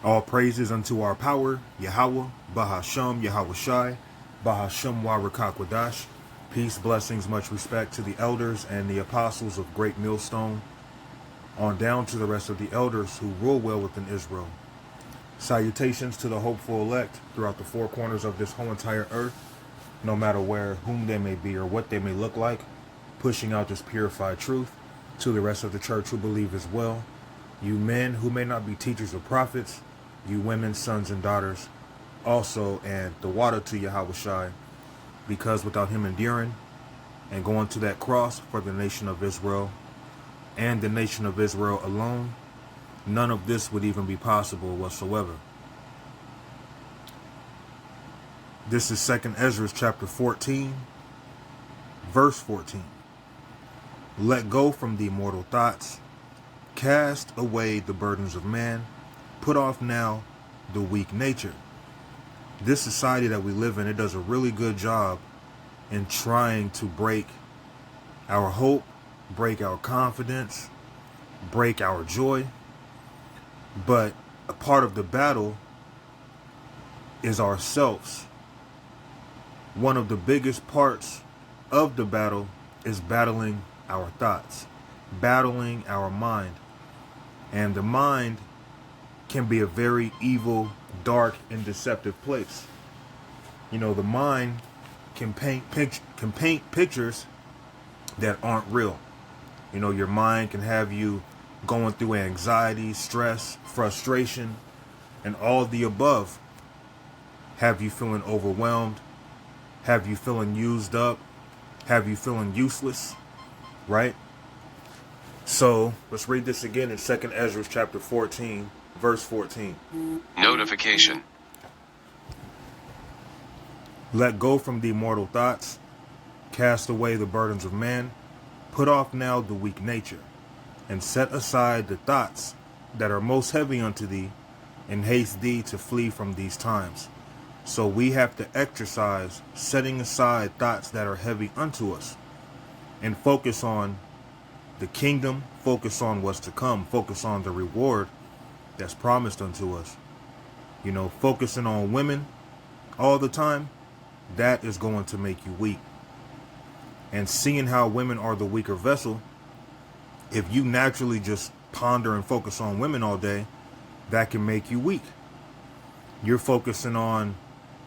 All praises unto our power, Yahweh, Bahasham, Yahweh Shai, Bahasham Warakakwadash. Peace, blessings, much respect to the elders and the apostles of Great Millstone, on down to the rest of the elders who rule well within Israel. Salutations to the hopeful elect throughout the four corners of this whole entire earth, no matter where, whom they may be, or what they may look like, pushing out this purified truth to the rest of the church who believe as well. You men who may not be teachers or prophets, you women, sons and daughters, also, and the water to Yahweh Shai, because without him enduring and going to that cross for the nation of Israel and the nation of Israel alone, none of this would even be possible whatsoever. This is 2nd Ezra chapter 14, verse 14. Let go from the mortal thoughts, cast away the burdens of man, put off now the weak nature. This society that we live in, it does a really good job in trying to break our hope, break our confidence, break our joy. But a part of the battle is ourselves. One of the biggest parts of the battle is battling our thoughts, battling our mind. And the mind can be a very evil, dark, and deceptive place. You know, the mind can paint pictures that aren't real. You know, your mind can have you going through anxiety, stress, frustration, and all the above. Have you feeling overwhelmed? Have you feeling used up? Have you feeling useless? Right? So let's read this again in 2nd Ezra chapter 14, verse 14. Notification. Let go from the mortal thoughts, cast away the burdens of man, put off now the weak nature, and set aside the thoughts that are most heavy unto thee, and haste thee to flee from these times. So we have to exercise setting aside thoughts that are heavy unto us, and focus on the kingdom, focus on what's to come, focus on the reward that's promised unto us. You know, focusing on women all the time, that is going to make you weak. And seeing how women are the weaker vessel, if you naturally just ponder and focus on women all day, that can make you weak. You're focusing on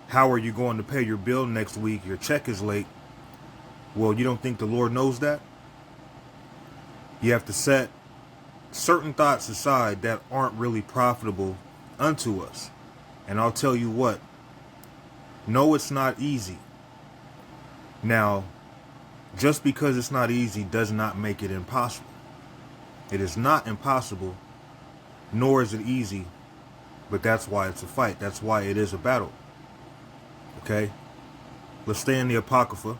how are you going to pay your bill next week, your check is late. Well, you don't think the Lord knows that? You have to set certain thoughts aside that aren't really profitable unto us. And I'll tell you what, no, it's not easy. Now, just because it's not easy does not make it impossible. It is not impossible, nor is it easy, but that's why it's a fight. That's why it is a battle. Okay? Let's stay in the Apocrypha.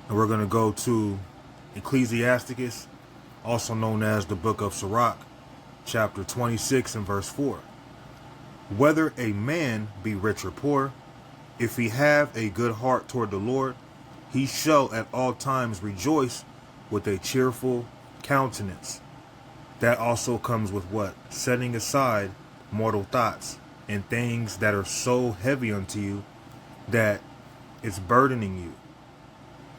And we're going to go to Ecclesiasticus, also known as the Book of Sirach, chapter 26 and verse 4. Whether a man be rich or poor, if he have a good heart toward the Lord, he shall at all times rejoice with a cheerful countenance. That also comes with what? Setting aside mortal thoughts and things that are so heavy unto you that it's burdening you.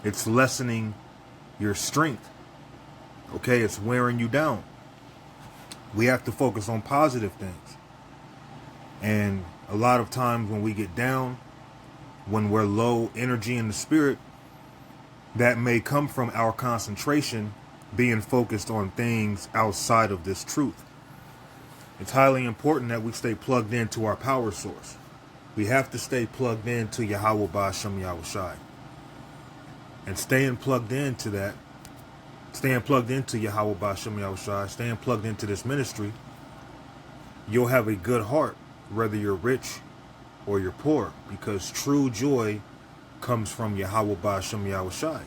It's lessening your strength. Okay, it's wearing you down. We have to focus on positive things. And a lot of times when we get down, when we're low energy in the spirit, that may come from our concentration being focused on things outside of this truth. It's highly important that we stay plugged into our power source. We have to stay plugged into Yahweh Ba'ashem Yahweh Shai. And staying plugged into that, staying plugged into Yahweh Ba'ashem Yahweh Shai, staying plugged into this ministry, you'll have a good heart, whether you're rich or you're poor, because true joy comes from Yahweh Ba'ashem Yahweh Shai.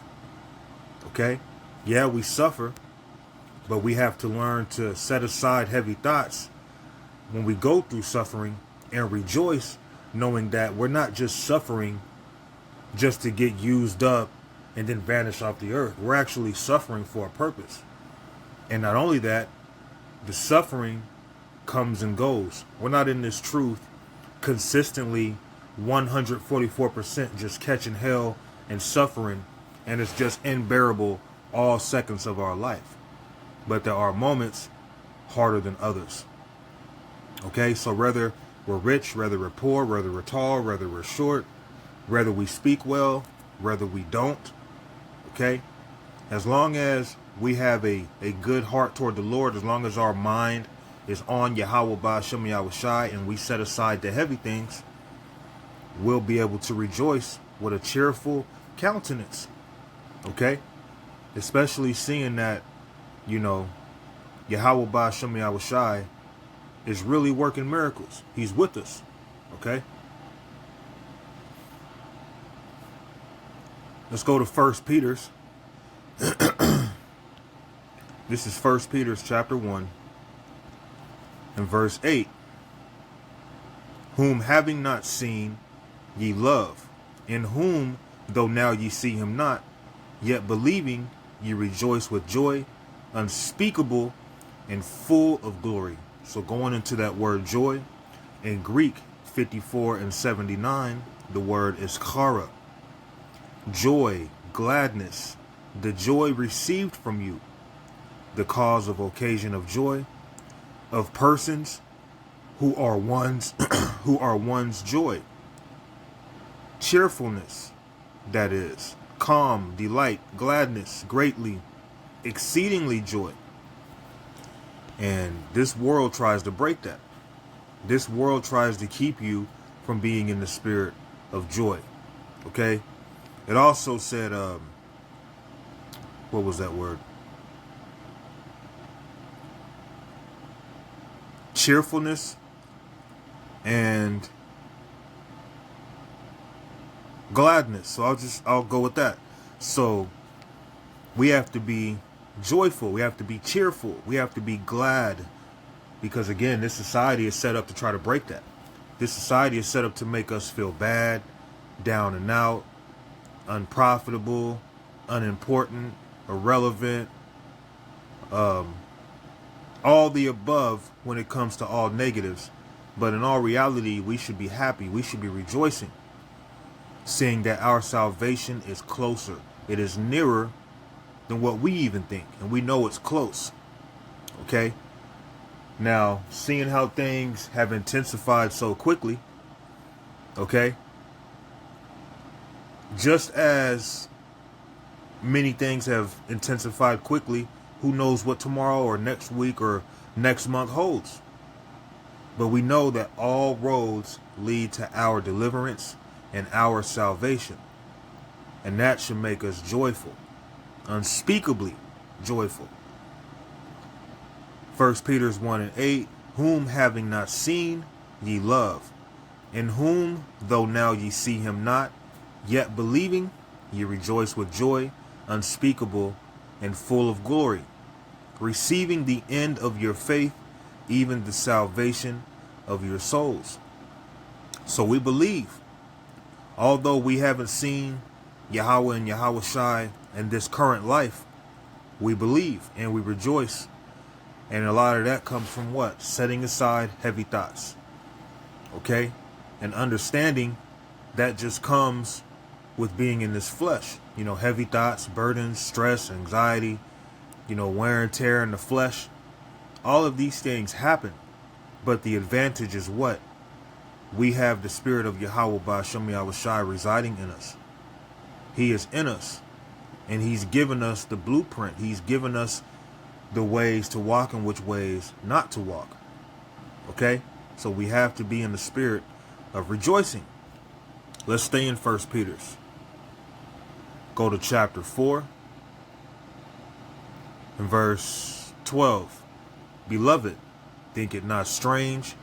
Okay? Yeah, we suffer, but we have to learn to set aside heavy thoughts when we go through suffering and rejoice, knowing that we're not just suffering just to get used up and then vanish off the earth. We're actually suffering for a purpose. And not only that, the suffering comes and goes. We're not in this truth consistently 144% just catching hell and suffering, and it's just unbearable all seconds of our life. But there are moments harder than others. Okay, so whether we're rich, whether we're poor, whether we're tall, whether we're short, whether we speak well, whether we don't, okay, as long as we have a good heart toward the Lord, as long as our mind is on Yahweh Ba'ashem Yahushai and we set aside the heavy things, we'll be able to rejoice with a cheerful countenance, okay? Especially seeing that, you know, Yahweh Ba'ashem Yahushai is really working miracles. He's with us, okay? Let's go to 1 Peter's. This is 1 Peter's chapter 1 and verse 8. Whom having not seen, ye love, in whom, though now ye see him not, yet believing, ye rejoice with joy unspeakable and full of glory. So going into that word joy, in Greek 54 and 79, the word is chara. Joy, gladness, the joy received from you, the cause of occasion of joy, of persons who are one's who are one's joy. Cheerfulness, that is, calm, delight, gladness, greatly, exceedingly joy. And this world tries to break that. This world tries to keep you from being in the spirit of joy. Okay? It also said, what was that word? Cheerfulness and gladness. So I'll go with that. So we have to be joyful. We have to be cheerful. We have to be glad. Because again, this society is set up to try to break that. This society is set up to make us feel bad, down and out, unprofitable, unimportant, irrelevant, all the above when it comes to all negatives. But in all reality, we should be happy. We should be rejoicing, seeing that our salvation is closer. It is nearer than what we even think, and we know it's close. Okay? Now, seeing how things have intensified so quickly, okay? Just as many things have intensified quickly, who knows what tomorrow or next week or next month holds. But we know that all roads lead to our deliverance and our salvation. And that should make us joyful, unspeakably joyful. 1 Peter 1 and 8, whom having not seen, ye love, in whom, though now ye see him not, yet believing, ye rejoice with joy unspeakable and full of glory, receiving the end of your faith, even the salvation of your souls. So we believe, although we haven't seen Yahweh and Yahushai in this current life, we believe and we rejoice. And a lot of that comes from what? Setting aside heavy thoughts. Okay? And understanding that just comes with being in this flesh. You know, heavy thoughts, burdens, stress, anxiety, you know, wear and tear in the flesh. All of these things happen. But the advantage is what? We have the spirit of Yahweh Ba'ashem Yahushai residing in us. He is in us. And he's given us the blueprint. He's given us the ways to walk and which ways not to walk. Okay? So we have to be in the spirit of rejoicing. Let's stay in 1 Peter's. Go to chapter 4 and verse 12. Beloved, think it not strange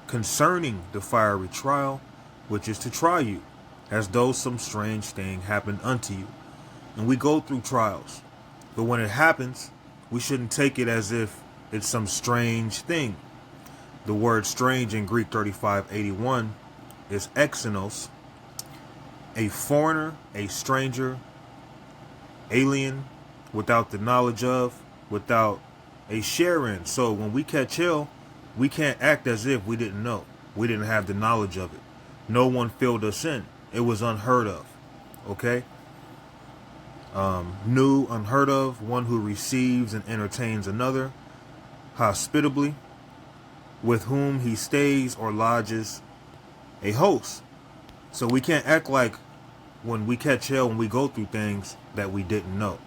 concerning the fiery trial, which is to try you, as though some strange thing happened unto you. And we go through trials. But when it happens, we shouldn't take it as if it's some strange thing. The word strange in Greek 3581 is exynos, a foreigner, a stranger, alien, without the knowledge of, without a share in. So when we catch hell, we can't act as if we didn't know. We didn't have the knowledge of it. No one filled us in. It was unheard of. Okay? New, unheard of, one who receives and entertains another hospitably, with whom he stays or lodges, a host. So we can't act like when we catch hell, when we go through things that we didn't know.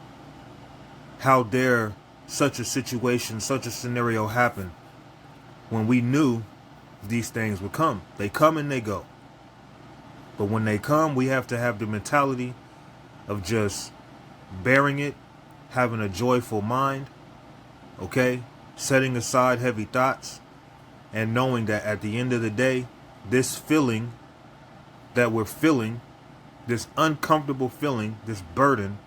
How dare such a situation, such a scenario happen when we knew these things would come? They come and they go. But when they come, we have to have the mentality of just bearing it, having a joyful mind, okay? Setting aside heavy thoughts, and knowing that at the end of the day, this feeling that we're feeling, this uncomfortable feeling, this burden,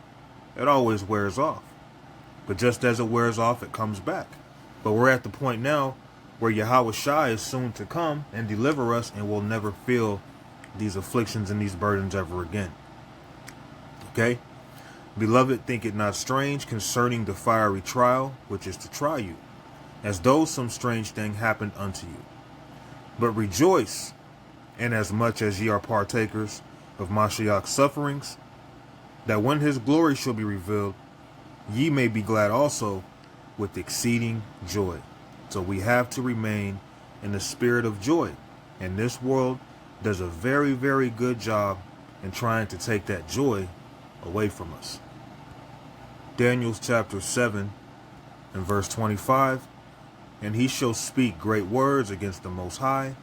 it always wears off. But just as it wears off, it comes back. But we're at the point now where Yahweh Shai is soon to come and deliver us, and we'll never feel these afflictions and these burdens ever again. Okay? Beloved, think it not strange concerning the fiery trial, which is to try you, as though some strange thing happened unto you. But rejoice, inasmuch as ye are partakers of Mashiach's sufferings, that when his glory shall be revealed, ye may be glad also with exceeding joy. So we have to remain in the spirit of joy. And this world does a very, very good job in trying to take that joy away from us. Daniel chapter 7 and verse 25. And he shall speak great words against the Most High,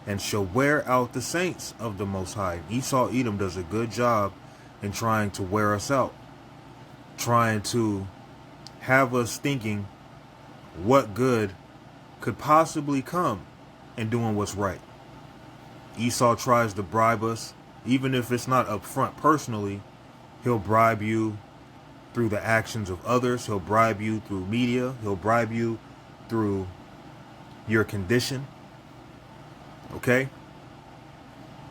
and shall wear out the saints of the Most High. Esau Edom does a good job in trying to wear us out, trying to have us thinking what good could possibly come in doing what's right. Esau tries to bribe us, even if it's not up front personally. He'll bribe you through the actions of others. He'll bribe you through media. He'll bribe you through your condition. Okay?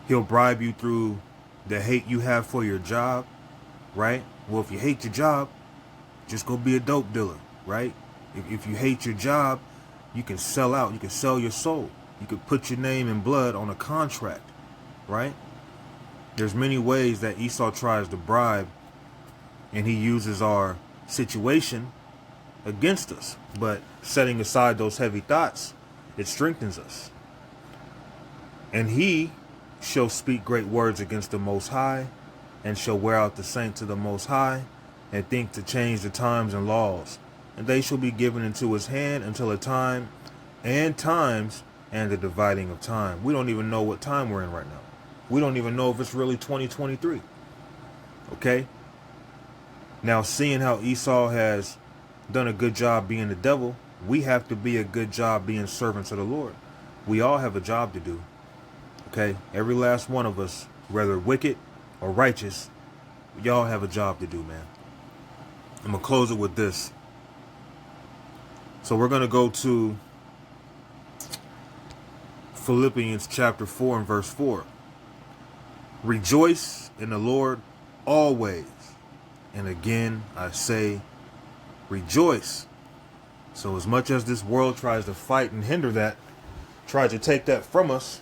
He'll bribe you through the hate you have for your job, right? Well, if you hate your job, just go be a dope dealer, right? If you hate your job, you can sell out. You can sell your soul. You could put your name in blood on a contract, right? There's many ways that Esau tries to bribe, and he uses our situation against us. But setting aside those heavy thoughts, it strengthens us. And he shall speak great words against the Most High, and shall wear out the saints of the Most High, and think to change the times and laws. And they shall be given into his hand until a time and times and the dividing of time. We don't even know what time we're in right now. We don't even know if it's really 2023. Okay? Now, seeing how Esau has done a good job being the devil, we have to be a good job being servants of the Lord. We all have a job to do. Okay? Every last one of us, whether wicked or righteous, we all have a job to do, man. I'm going to close it with this. So we're going to go to Philippians chapter 4 and verse 4. Rejoice in the Lord always. And again, I say, rejoice. So as much as this world tries to fight and hinder that, tries to take that from us,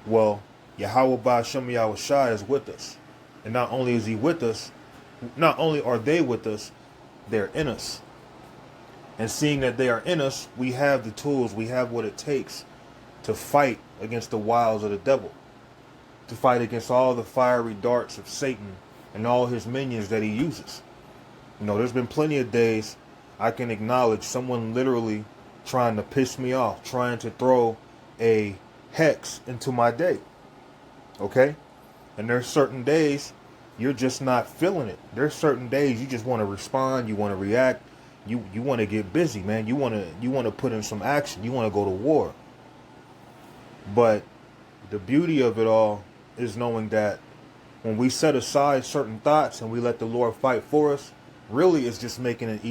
well, Yahweh Ba'ashem Yahweh Shai is with us. And not only is he with us, not only are they with us, they're in us. And seeing that they are in us, we have the tools, we have what it takes to fight against the wiles of the devil, to fight against all the fiery darts of Satan and all his minions that he uses. You know, there's been plenty of days I can acknowledge someone literally trying to piss me off, trying to throw a hex into my day. Okay? And there's certain days you're just not feeling it. There's certain days you just want to respond, you want to react, you want to get busy, man. You want to put in some action. You want to go to war. But the beauty of it all is knowing that when we set aside certain thoughts and we let the Lord fight for us, really it's just making it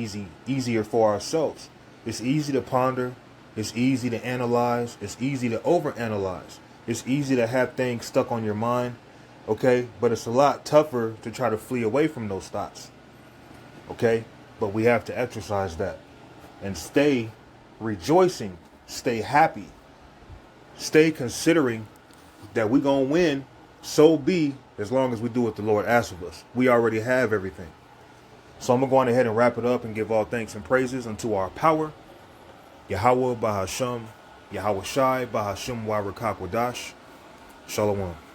easier for ourselves. It's easy to ponder. It's easy to analyze. It's easy to overanalyze. It's easy to have things stuck on your mind. Okay? But it's a lot tougher to try to flee away from those thoughts. Okay? But we have to exercise that and stay rejoicing Stay happy. Stay considering that we gonna win. So be, as long as we do what the Lord asks of us. We already have everything. So I'm going to go on ahead and wrap it up and give all thanks and praises unto our power, Yahweh Bahasham, Yahweh Shai Bahasham Wa Rakak Wadash. Shalom.